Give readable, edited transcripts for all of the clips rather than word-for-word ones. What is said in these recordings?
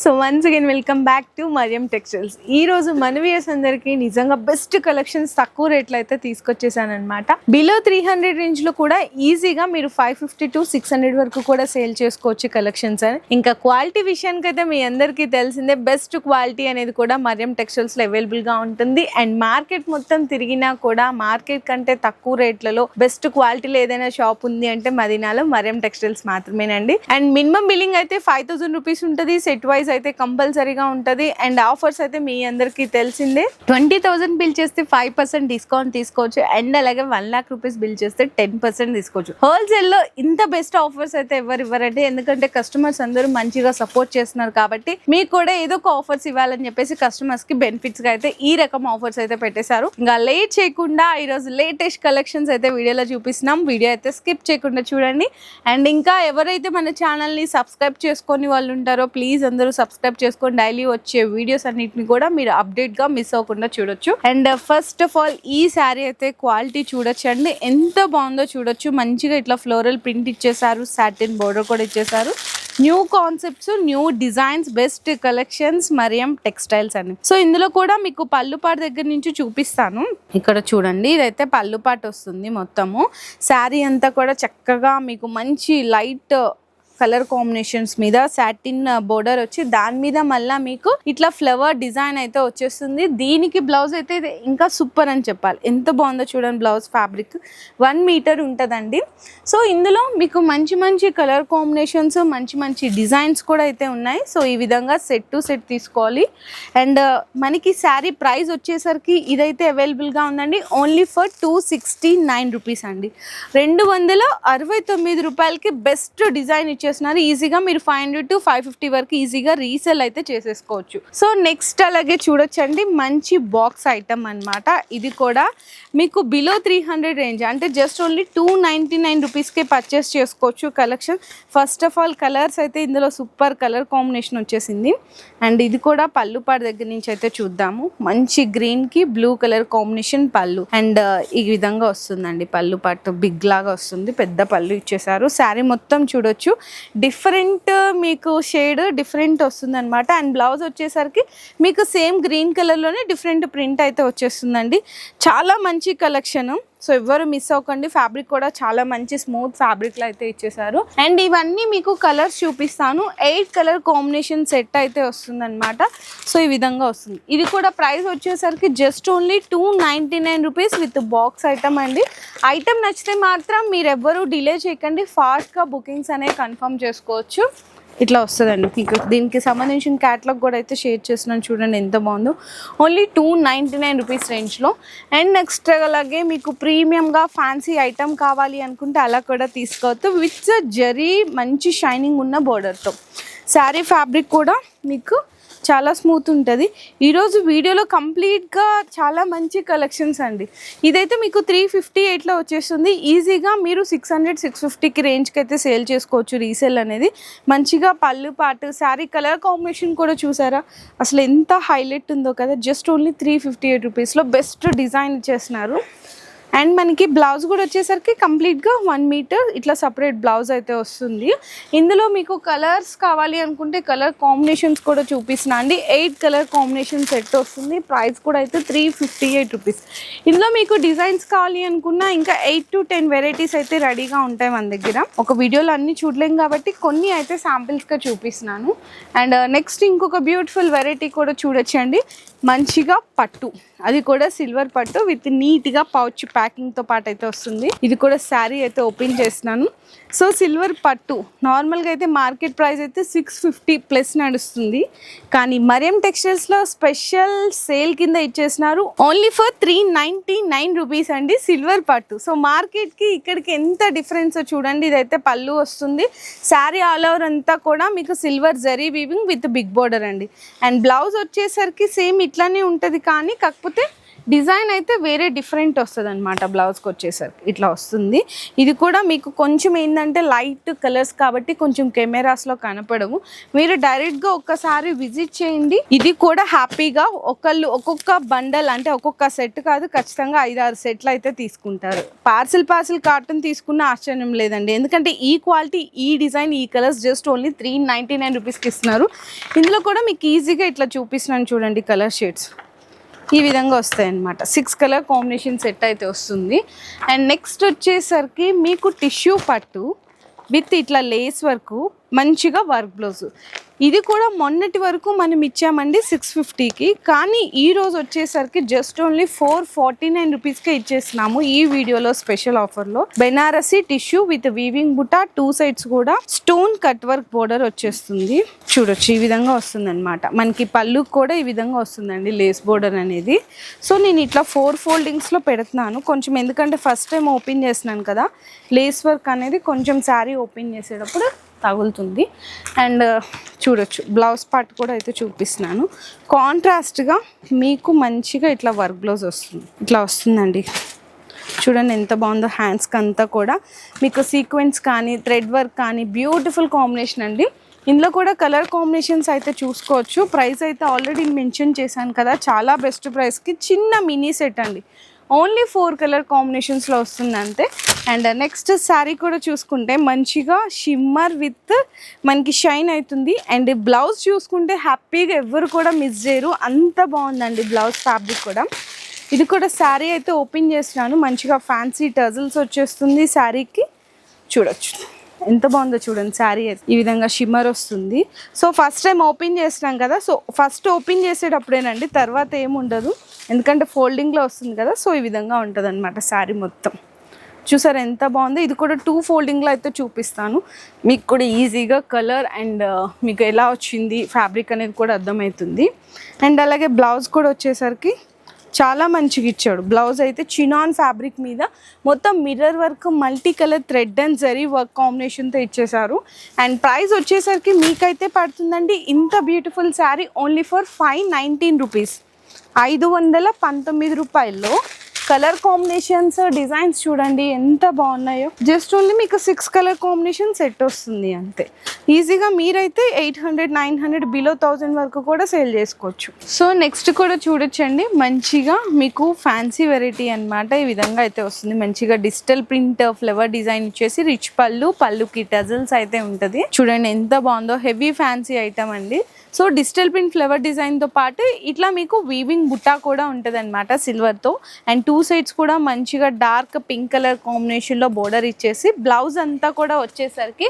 So once again welcome back to Mariyam textiles. ఈ రోజు మన వ్యూయర్స్ అందరికి నిజంగా బెస్ట్ కలెక్షన్స్ తక్కువ రేట్లో అయితే తీసుకొచ్చేసాను అనమాట. బిలో 300 రేంజ్ లో కూడా ఈజీగా మీరు 550 to 600 వరకు కూడా సేల్ చేసుకోవచ్చు కలెక్షన్స్ అని. ఇంకా క్వాలిటీ విషయానికి అయితే మీ అందరికీ తెలిసిందే, బెస్ట్ క్వాలిటీ అనేది కూడా మరియం టెక్స్టైల్స్ లో అవైలబుల్ గా ఉంటుంది. అండ్ మార్కెట్ మొత్తం తిరిగినా కూడా మార్కెట్ కంటే తక్కువ రేట్లలో బెస్ట్ క్వాలిటీలో ఏదైనా షాప్ ఉంది అంటే మదీనాలో మరియం టెక్స్టైల్స్ మాత్రమేనండి. అండ్ మినిమం బిల్లింగ్ అయితే 5000 రూపీస్ ఉంటుంది, సెట్ వైజ్ అయితే కంపల్సరీగా ఉంటుంది. అండ్ ఆఫర్స్ అయితే మీ అందరికీ తెలిసిందే, 20,000 బిల్ చేస్తే 5% డిస్కౌంట్ తీసుకోవచ్చు. అండ్ అలాగే 1 lakh రూపీస్ బిల్ చేస్తే 10% తీసుకోవచ్చు. హోల్సేల్ లో ఇంత బెస్ట్ ఆఫర్స్ అయితే ఎవరు ఇవ్వరండి, ఎందుకంటే కస్టమర్స్ అందరూ మంచిగా సపోర్ట్ చేస్తున్నారు కాబట్టి మీకు కూడా ఏదో ఒక ఆఫర్స్ ఇవ్వాలని చెప్పేసి కస్టమర్స్ కి బెనిఫిట్స్ గా అయితే ఈ రకం ఆఫర్స్ అయితే పెట్టేశారు. ఇంకా లేట్ చేయకుండా ఈ రోజు లేటెస్ట్ కలెక్షన్స్ అయితే వీడియోలో చూపిస్తున్నాం. వీడియో అయితే స్కిప్ చేయకుండా చూడండి. అండ్ ఇంకా ఎవరైతే మన ఛానల్ ని సబ్స్క్రైబ్ చేసుకొని వాళ్ళు ఉంటారో ప్లీజ్ అందరూ సబ్స్క్రైబ్ చేసుకొని డైలీ వచ్చే వీడియోస్ అన్నిటిని కూడా మీరు అప్డేట్ గా మిస్ అవ్వకుండా చూడొచ్చు. అండ్ ఫస్ట్ ఆఫ్ ఆల్ ఈ శారీ అయితే క్వాలిటీ చూడొచ్చు అండి, ఎంత బాగుందో చూడొచ్చు. మంచిగా ఇట్లా ఫ్లోరల్ ప్రింట్ ఇచ్చేసారు, సాటిన్ బోర్డర్ కూడా ఇచ్చేసారు. New concepts, new designs, best collections Mariyam textiles అని. సో ఇందులో కూడా మీకు పళ్ళుపాటు దగ్గర నుంచి చూపిస్తాను. ఇక్కడ చూడండి, ఇదైతే పళ్ళుపాటు వస్తుంది. మొత్తము శారీ అంతా కూడా చక్కగా మీకు మంచి లైట్ కలర్ కాంబినేషన్స్ మీద సాటిన్ బోర్డర్ వచ్చి దాని మీద మళ్ళీ మీకు ఇట్లా ఫ్లవర్ డిజైన్ అయితే వచ్చేస్తుంది. దీనికి బ్లౌజ్ అయితే ఇంకా సూపర్ అని చెప్పాలి, ఎంత బాగుందో చూడండి. బ్లౌజ్ ఫ్యాబ్రిక్ 1 మీటర్ ఉంటుందండి. సో ఇందులో మీకు మంచి మంచి కలర్ కాంబినేషన్స్, మంచి మంచి డిజైన్స్ కూడా అయితే ఉన్నాయి. సో ఈ విధంగా సెట్ టు సెట్ తీసుకోవాలి. అండ్ మనకి శారీ ప్రైస్ వచ్చేసరికి ఇదైతే అవైలబుల్గా ఉందండి ఓన్లీ ఫర్ 269 రూపీస్ అండి. 269 రూపాయలకి బెస్ట్ డిజైన్ ఇచ్చేస్తున్నారు. ఈజీగా మీరు 500 to 550 వరకు ఈజీగా రీసేల్ అయితే చేసేసుకోవచ్చు. సో నెక్స్ట్ అలాగే చూడొచ్చండి, మంచి బాక్స్ ఐటమ్ అన్నమాట. ఇది కూడా మీకు బిలో 300 రేంజ్ అంటే జస్ట్ ఓన్లీ 299 రూపీస్కే పర్చేస్ చేసుకోవచ్చు collection. First of all colours అయితే ఇందులో సూపర్ కలర్ కాంబినేషన్ వచ్చేసింది. అండ్ ఇది కూడా పళ్ళు పాటు దగ్గర నుంచి అయితే చూద్దాము. మంచి గ్రీన్కి బ్లూ కలర్ కాంబినేషన్ పళ్ళు. అండ్ ఈ విధంగా వస్తుందండి పళ్ళు పాటు, బిగ్ లాగా వస్తుంది, పెద్ద పళ్ళు ఇచ్చేసారు. శారీ మొత్తం చూడొచ్చు, డిఫరెంట్ మీకు షేడ్ డిఫరెంట్ వస్తుంది అనమాట. అండ్ బ్లౌజ్ వచ్చేసరికి మీకు సేమ్ గ్రీన్ కలర్లోనే డిఫరెంట్ ప్రింట్ అయితే వచ్చేస్తుందండి. చాలా మంచి కలెక్షన్, సో ఎవరు మిస్ అవ్వకండి. ఫ్యాబ్రిక్ కూడా చాలా మంచి స్మూత్ ఫ్యాబ్రిక్లో అయితే ఇచ్చేసారు. అండ్ ఇవన్నీ మీకు కలర్స్ చూపిస్తాను. 8 కలర్ కాంబినేషన్ సెట్ అయితే వస్తుంది అనమాట. సో ఈ విధంగా వస్తుంది. ఇది కూడా ప్రైస్ వచ్చేసరికి just only 299 rupees with box item అండి. ఐటమ్ నచ్చితే మాత్రం మీరు ఎవ్వరూ డిలే చేయకండి, ఫాస్ట్గా బుకింగ్స్ అనేవి కన్ఫర్మ్ చేసుకోవచ్చు. ఇట్లా వస్తుందండి. మీకు దీనికి సంబంధించిన క్యాటలాగ్ కూడా అయితే షేర్ చేస్తున్నాను, చూడండి ఎంత బాగుందో. ఓన్లీ 299 రూపీస్ రేంజ్లో. అండ్ నెక్స్ట్ అలాగే మీకు ప్రీమియంగా ఫ్యాన్సీ ఐటమ్ కావాలి అనుకుంటే అలా కూడా తీసుకోవచ్చు. విత్ జరీ మంచి షైనింగ్ ఉన్న బోర్డర్తో. శారీ ఫ్యాబ్రిక్ కూడా మీకు చాలా స్మూత్ ఉంటుంది. ఈరోజు వీడియోలో కంప్లీట్గా చాలా మంచి కలెక్షన్స్ అండి. ఇదైతే మీకు 358లో వచ్చేస్తుంది. ఈజీగా మీరు 600-650కి రేంజ్కి అయితే సేల్ చేసుకోవచ్చు రీసేల్ అనేది. మంచిగా పళ్ళు పాటు శారీ కలర్ కాంబినేషన్ కూడా చూసారా, అసలు ఎంత హైలైట్ ఉందో కదా. జస్ట్ ఓన్లీ 358 రూపీస్లో బెస్ట్ డిజైన్ ఇచ్చేస్తున్నారు. అండ్ మనకి బ్లౌజ్ కూడా వచ్చేసరికి కంప్లీట్గా 1 మీటర్ ఇట్లా సపరేట్ బ్లౌజ్ అయితే వస్తుంది. ఇందులో మీకు కలర్స్ కావాలి అనుకుంటే కలర్ కాంబినేషన్స్ కూడా చూపిస్తున్నా అండి. 8 కలర్ కాంబినేషన్ సెట్ వస్తుంది. ప్రైస్ కూడా అయితే 358 రూపీస్. ఇందులో మీకు డిజైన్స్ కావాలి అనుకున్నా ఇంకా 8 to 10 వెరైటీస్ అయితే రెడీగా ఉంటాయి మన దగ్గర. ఒక వీడియోలో అన్ని చూడలేం కాబట్టి కొన్ని అయితే శాంపిల్స్గా చూపిస్తున్నాను. అండ్ నెక్స్ట్ ఇంకొక బ్యూటిఫుల్ వెరైటీ కూడా చూడొచ్చండి. మంచిగా పట్టు, అది కూడా సిల్వర్ పట్టు విత్ నీట్గా పౌచ్ ప్యాకింగ్తో పాటు అయితే వస్తుంది. ఇది కూడా శారీ అయితే ఓపెన్ చేస్తున్నాను. సో సిల్వర్ పట్టు నార్మల్గా అయితే మార్కెట్ ప్రైస్ అయితే 650+ నడుస్తుంది, కానీ మరియం టెక్స్టైల్స్లో స్పెషల్ సేల్ కింద ఇచ్చేసినారు ఓన్లీ ఫర్ 399 రూపీస్ అండి సిల్వర్ పట్టు. సో మార్కెట్కి ఇక్కడికి ఎంత డిఫరెన్స్ చూడండి. ఇదైతే పళ్ళు వస్తుంది, శారీ ఆల్ ఓవర్ అంతా కూడా మీకు silver zari weaving with big border అండి. అండ్ బ్లౌజ్ వచ్చేసరికి సేమ్ ఇట్లానే ఉంటుంది, కానీ కాకపోతే డిజైన్ అయితే వేరే డిఫరెంట్ వస్తుంది అనమాట. బ్లౌజ్కి వచ్చేసరికి ఇట్లా వస్తుంది. ఇది కూడా మీకు కొంచెం ఏంటంటే లైట్ కలర్స్ కాబట్టి కొంచెం కెమెరాస్లో కనపడవు. మీరు డైరెక్ట్గా ఒక్కసారి విజిట్ చేయండి. ఇది కూడా హ్యాపీగా ఒకళ్ళు ఒక్కొక్క బండల్ అంటే ఒక్కొక్క సెట్ కాదు, ఖచ్చితంగా 5-6 సెట్లు అయితే తీసుకుంటారు. పార్సిల్ కార్టన్ తీసుకున్న ఆశ్చర్యం లేదండి. ఎందుకంటే ఈ క్వాలిటీ, ఈ డిజైన్, ఈ కలర్స్ జస్ట్ ఓన్లీ 399 రూపీస్కి ఇస్తున్నారు. ఇందులో కూడా మీకు ఈజీగా ఇట్లా చూపిస్తున్నాను చూడండి. కలర్ షేడ్స్ ఈ విధంగా వస్తాయి అన్నమాట. 6 కలర్ కాంబినేషన్ సెట్ అయితే వస్తుంది. అండ్ నెక్స్ట్ వచ్చేసరికి మీకు టిష్యూ పట్టు విత్ ఇట్లా లేస్ వర్క్, మంచిగా వర్క్ బ్లౌజ్. ఇది కూడా మొన్నటి వరకు మనం ఇచ్చామండి 650కి, కానీ ఈ రోజు వచ్చేసరికి జస్ట్ ఓన్లీ 449 రూపీస్కే ఇచ్చేస్తున్నాము ఈ వీడియోలో స్పెషల్ ఆఫర్లో. Banarasi tissue with weaving buta, 2 sides కూడా స్టోన్ కట్ వర్క్ బోర్డర్ వచ్చేస్తుంది. చూడొచ్చు ఈ విధంగా వస్తుంది అనమాట. మనకి పళ్ళు కూడా ఈ విధంగా వస్తుందండి లేస్ బోర్డర్ అనేది. సో నేను ఇట్లా 4 ఫోల్డింగ్స్లో పెడుతున్నాను కొంచెం, ఎందుకంటే ఫస్ట్ టైం ఓపెన్ చేస్తున్నాను కదా, లేస్ వర్క్ అనేది కొంచెం శారీ ఓపెన్ చేసేటప్పుడు తగులుతుంది. అండ్ చూడొచ్చు బ్లౌజ్ పార్ట్ కూడా అయితే చూపిస్తున్నాను. కాంట్రాస్ట్గా మీకు మంచిగా ఇట్లా వర్క్ బ్లౌజ్ వస్తుంది. ఇట్లా వస్తుందండి. చూడండి ఎంత బాగుందో. హ్యాండ్స్కి అంతా కూడా మీకు సీక్వెన్స్ కానీ థ్రెడ్ వర్క్ కానీ బ్యూటిఫుల్ కాంబినేషన్ అండి. ఇందులో కూడా కలర్ కాంబినేషన్స్ అయితే చూసుకోవచ్చు. ప్రైస్ అయితే ఆల్రెడీ మెన్షన్ చేశాను కదా, చాలా బెస్ట్ ప్రైస్కి చిన్న మినీ సెట్ అండి. ఓన్లీ 4 కలర్ కాంబినేషన్స్లో వస్తుంది అంతే. అండ్ నెక్స్ట్ శారీ కూడా చూసుకుంటే మంచిగా షిమ్మర్ విత్ మనకి షైన్ అవుతుంది. అండ్ బ్లౌజ్ చూసుకుంటే హ్యాపీగా ఎవరు కూడా మిస్ చేయరు, అంత బాగుందండి బ్లౌజ్ ఫ్యాబ్రిక్ కూడా. ఇది కూడా శారీ అయితే ఓపెన్ చేస్తున్నాను. మంచిగా ఫ్యాన్సీ టజల్స్ వచ్చేస్తుంది శారీకి. చూడొచ్చు ఎంత బాగుందో చూడండి. శారీ ఈ విధంగా షిమ్మర్ వస్తుంది. సో ఫస్ట్ టైం ఓపెన్ చేస్తున్నాం కదా, సో ఫస్ట్ ఓపెన్ చేసేటప్పుడేనండి, తర్వాత ఏముండదు ఎందుకంటే ఫోల్డింగ్లో వస్తుంది కదా. సో ఈ విధంగా ఉంటుంది అనమాట శారీ మొత్తం. చూసారు ఎంత బాగుందో. ఇది కూడా 2 ఫోల్డింగ్లో అయితే చూపిస్తాను, మీకు కూడా ఈజీగా కలర్ అండ్ మీకు ఎలా వచ్చింది ఫ్యాబ్రిక్ అనేది కూడా అర్థమవుతుంది. అండ్ అలాగే బ్లౌజ్ కూడా వచ్చేసరికి చాలా మంచిగా ఇచ్చాడు. బ్లౌజ్ అయితే చినాన్ ఫ్యాబ్రిక్ మీద మొత్తం mirror work, multi colour thread and zari work కాంబినేషన్తో ఇచ్చేసారు. అండ్ ప్రైస్ వచ్చేసరికి మీకైతే పడుతుందండి ఇంత beautiful sari only for 519 rupees. 519 రూపాయల్లో కలర్ కాంబినేషన్స్, డిజైన్స్ చూడండి ఎంత బాగున్నాయో. జస్ట్ ఓన్లీ మీకు 6 కలర్ కాంబినేషన్ సెట్ వస్తుంది అంతే. ఈజీగా మీరైతే 800, 900 బిలో 1000 వరకు కూడా సేల్ చేసుకోవచ్చు. సో నెక్స్ట్ కూడా చూడొచ్చండి, మంచిగా మీకు ఫ్యాన్సీ వెరైటీ అనమాట. ఈ విధంగా అయితే వస్తుంది. మంచిగా డిజిటల్ ప్రింట్ ఫ్లవర్ డిజైన్ ఇచ్చేసి రిచ్ పళ్ళుకి టజల్స్ అయితే ఉంటుంది. చూడండి ఎంత బాగుందో. హెవీ ఫ్యాన్సీ ఐటమ్ అండి. సో డిజిటల్ ప్రింట్ ఫ్లవర్ డిజైన్తో పాటు ఇట్లా మీకు వీవింగ్ బుట్టా కూడా ఉంటుంది అనమాట సిల్వర్తో. అండ్ 2 సైడ్స్ కూడా మంచిగా డార్క్ పింక్ కలర్ కాంబినేషన్లో బోర్డర్ ఇచ్చేసి బ్లౌజ్ అంతా కూడా వచ్చేసరికి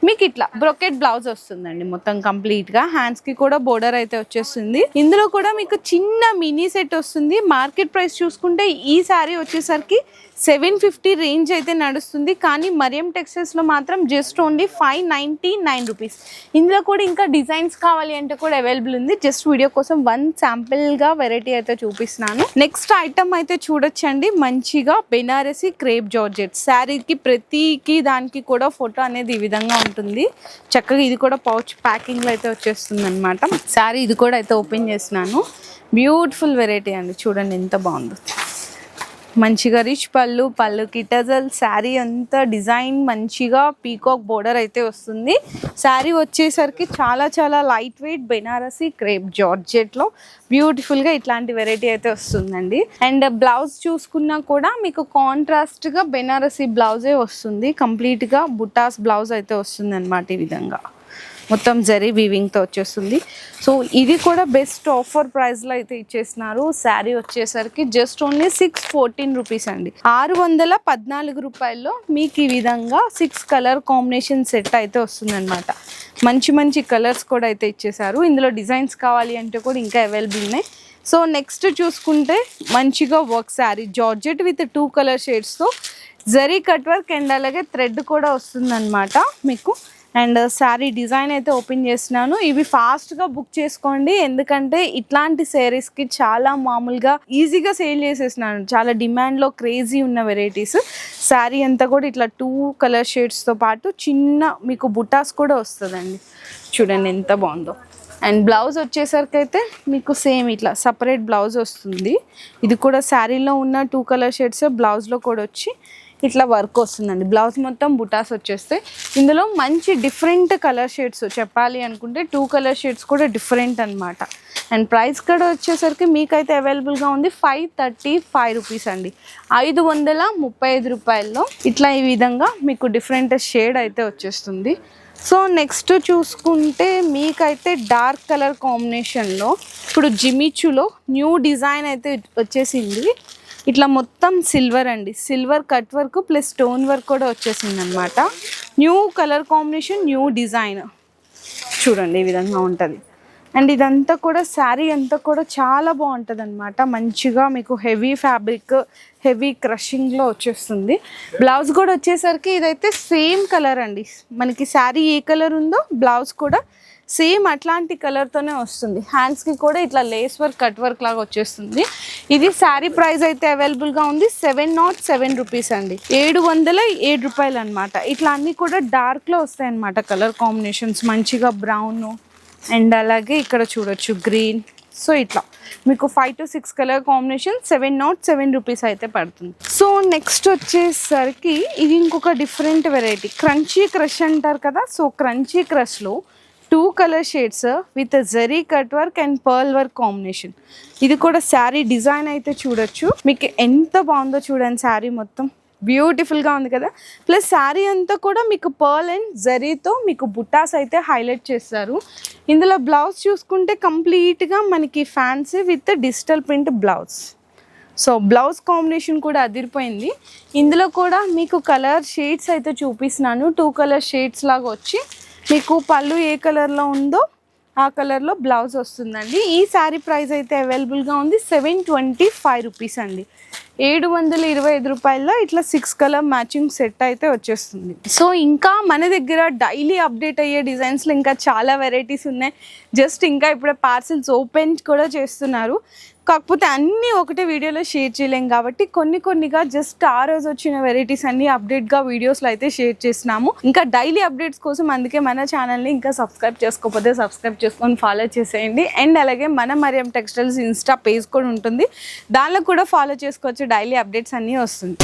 మీకు ఇట్లా బ్రొకెట్ బ్లౌజ్ వస్తుందండి మొత్తం కంప్లీట్గా. హ్యాండ్స్కి కూడా బోర్డర్ అయితే వచ్చేస్తుంది. ఇందులో కూడా మీకు చిన్న మినీ సెట్ వస్తుంది. మార్కెట్ ప్రైస్ చూసుకుంటే ఈ శారీ వచ్చేసరికి 750 రేంజ్ అయితే నడుస్తుంది, కానీ మరియం టెక్స్టైల్స్లో మాత్రం జస్ట్ ఓన్లీ 599 రూపీస్. ఇందులో కూడా ఇంకా డిజైన్స్ కావాలి అంటే కూడా అవైలబుల్ ఉంది. జస్ట్ వీడియో కోసం 1 శాంపిల్గా వెరైటీ అయితే చూపిస్తున్నాను. నెక్స్ట్ ఐటమ్ అయితే చూడొచ్చండి, మంచిగా బెనారసీ క్రేప్ జార్జెట్ శారీకి ప్రతికి దానికి కూడా ఫోటో అనేది ఈ విధంగా ఉంటుంది. చక్కగా ఇది కూడా పౌచ్ ప్యాకింగ్లో అయితే వచ్చేస్తుంది అనమాట. శారీ ఇది కూడా అయితే ఓపెన్ చేస్తున్నాను. బ్యూటిఫుల్ వెరైటీ అండి. చూడండి ఎంత బాగుందో. మంచిగా రిచ్ పళ్ళుకి టజల్, శారీ అంతా డిజైన్ మంచిగా పీకాక్ బోర్డర్ అయితే వస్తుంది. శారీ వచ్చేసరికి చాలా చాలా లైట్ వెయిట్ బెనారసీ క్రేప్ జార్జెట్లో బ్యూటిఫుల్గా ఇట్లాంటి వెరైటీ అయితే వస్తుందండి. అండ్ బ్లౌజ్ చూసుకున్నా కూడా మీకు కాంట్రాస్ట్గా బెనారసీ బ్లౌజే వస్తుంది. కంప్లీట్గా బుటాస్ బ్లౌజ్ అయితే వస్తుంది అనమాట. ఈ విధంగా మొత్తం జరీ వీవింగ్తో వచ్చేస్తుంది. సో ఇది కూడా బెస్ట్ ఆఫర్ ప్రైస్లో అయితే ఇచ్చేస్తున్నారు. శారీ వచ్చేసరికి జస్ట్ ఓన్లీ 614 రూపీస్ అండి. 614 రూపాయల్లో మీకు ఈ విధంగా 6 కలర్ కాంబినేషన్ సెట్ అయితే వస్తుంది అనమాట. మంచి మంచి కలర్స్ కూడా అయితే ఇచ్చేసారు. ఇందులో డిజైన్స్ కావాలి అంటే కూడా ఇంకా అవైలబుల్ ఉన్నాయి. సో నెక్స్ట్ చూసుకుంటే మంచిగా work sari georgette with 2 colour షేడ్స్తో జరీ కట్ వర్క్ అండ్ అలాగే థ్రెడ్ కూడా వస్తుందన్నమాట మీకు. అండ్ శారీ డిజైన్ అయితే ఓపెన్ చేస్తున్నాను. ఇవి ఫాస్ట్గా బుక్ చేసుకోండి, ఎందుకంటే ఇట్లాంటి శారీస్కి చాలా మామూలుగా ఈజీగా సేల్ చేసేసినాను. చాలా డిమాండ్లో క్రేజీ ఉన్న వెరైటీస్. శారీ అంతా కూడా ఇట్లా 2 కలర్ షేడ్స్తో పాటు చిన్న మీకు బుటాస్ కూడా వస్తుందండి. చూడండి ఎంత బాగుందో. అండ్ బ్లౌజ్ వచ్చేసరికి అయితే మీకు సేమ్ ఇట్లా సపరేట్ బ్లౌజ్ వస్తుంది. ఇది కూడా శారీలో ఉన్న 2 కలర్ షేడ్స్ బ్లౌజ్లో కూడా వచ్చి ఇట్లా వర్క్ వస్తుందండి. బ్లౌజ్ మొత్తం బుటాస్ వచ్చేస్తాయి. ఇందులో మంచి డిఫరెంట్ కలర్ షేడ్స్ చెప్పాలి అనుకుంటే 2 కలర్ షేడ్స్ కూడా డిఫరెంట్ అనమాట. అండ్ ప్రైస్ కూడా వచ్చేసరికి మీకైతే అవైలబుల్గా ఉంది 535 రూపీస్ అండి. 535 రూపాయల్లో ఇట్లా ఈ విధంగా మీకు డిఫరెంట్ షేడ్ అయితే వచ్చేస్తుంది. సో నెక్స్ట్ చూసుకుంటే మీకైతే డార్క్ కలర్ కాంబినేషన్లో ఇప్పుడు జిమిచులో న్యూ డిజైన్ అయితే వచ్చేసింది. ఇట్లా మొత్తం సిల్వర్ అండి, silver cut work plus stone work కూడా వచ్చేసింది అనమాట. New colour combination, new design చూడండి ఈ విధంగా ఉంటుంది. అండ్ ఇదంతా కూడా శారీ అంతా కూడా చాలా బాగుంటుంది అనమాట. మంచిగా మీకు హెవీ ఫ్యాబ్రిక్, హెవీ క్రషింగ్లో వచ్చేస్తుంది. బ్లౌజ్ కూడా వచ్చేసరికి ఇదైతే సేమ్ కలర్ అండి. మనకి శారీ ఏ కలర్ ఉందో బ్లౌజ్ కూడా సేమ్ అట్లాంటి కలర్తోనే వస్తుంది. హ్యాండ్స్కి కూడా ఇట్లా లేస్ వర్క్, కట్ వర్క్ లాగా వచ్చేస్తుంది. ఇది శారీ ప్రైస్ అయితే అవైలబుల్గా ఉంది 707 రూపీస్ అండి. 707 రూపాయలు అనమాట. ఇట్లా అన్నీ కూడా డార్క్లో వస్తాయి అనమాట కలర్ కాంబినేషన్స్. మంచిగా బ్రౌన్ అండ్ అలాగే ఇక్కడ చూడొచ్చు గ్రీన్. సో ఇట్లా మీకు 5 to 6 కలర్ కాంబినేషన్ 707 రూపీస్ అయితే పడుతుంది. సో నెక్స్ట్ వచ్చేసరికి ఇది ఇంకొక డిఫరెంట్ వెరైటీ, క్రంచీ క్రష్ అంటారు కదా. సో క్రంచీ క్రష్లో 2 colour shades with zari cut work and pearl work combination. ఇది కూడా శారీ డిజైన్ అయితే చూడొచ్చు. మీకు ఎంత బాగుందో చూడండి, శారీ మొత్తం బ్యూటిఫుల్గా ఉంది కదా. ప్లస్ శారీ అంతా కూడా మీకు పర్ల్ అండ్ జరీతో మీకు బుట్టాస్ అయితే హైలైట్ చేస్తారు. ఇందులో బ్లౌజ్ చూసుకుంటే కంప్లీట్గా మనకి fancy with digital print blouse. So blouse combination కూడా అదిరిపోయింది. ఇందులో కూడా మీకు కలర్ షేడ్స్ అయితే చూపిస్తున్నాను. 2 కలర్ షేడ్స్ లాగా వచ్చి మీకు పళ్ళు ఏ కలర్లో ఉందో ఆ కలర్లో బ్లౌజ్ వస్తుందండి. ఈ శారీ ప్రైస్ అయితే అవైలబుల్గా ఉంది 725 రూపీస్ అండి. 725 రూపాయల్లో ఇట్లా 6 కలర్ మ్యాచింగ్ సెట్ అయితే వచ్చేస్తుంది. సో ఇంకా మన దగ్గర డైలీ అప్డేట్ అయ్యే డిజైన్స్లో ఇంకా చాలా వెరైటీస్ ఉన్నాయి. జస్ట్ ఇంకా ఇప్పుడే పార్సిల్స్ ఓపెన్ కూడా చేస్తున్నారు. కాకపోతే అన్నీ ఒకటే వీడియోలో షేర్ చేయలేం కాబట్టి కొన్నిగా జస్ట్ ఆ రోజు వచ్చిన వెరైటీస్ అన్నీ అప్డేట్గా వీడియోస్లో అయితే షేర్ చేసినాము. ఇంకా డైలీ అప్డేట్స్ కోసం అందుకే మన ఛానల్ని ఇంకా సబ్స్క్రైబ్ చేసుకోకపోతే సబ్స్క్రైబ్ చేసుకొని ఫాలో చేసేయండి. అండ్ అలాగే మన మరియం టెక్స్టైల్స్ ఇన్స్టా పేజ్ కూడా ఉంటుంది, దానిలో కూడా ఫాలో చేసుకోవచ్చు. డైలీ అప్డేట్స్ అన్నీ వస్తుంది.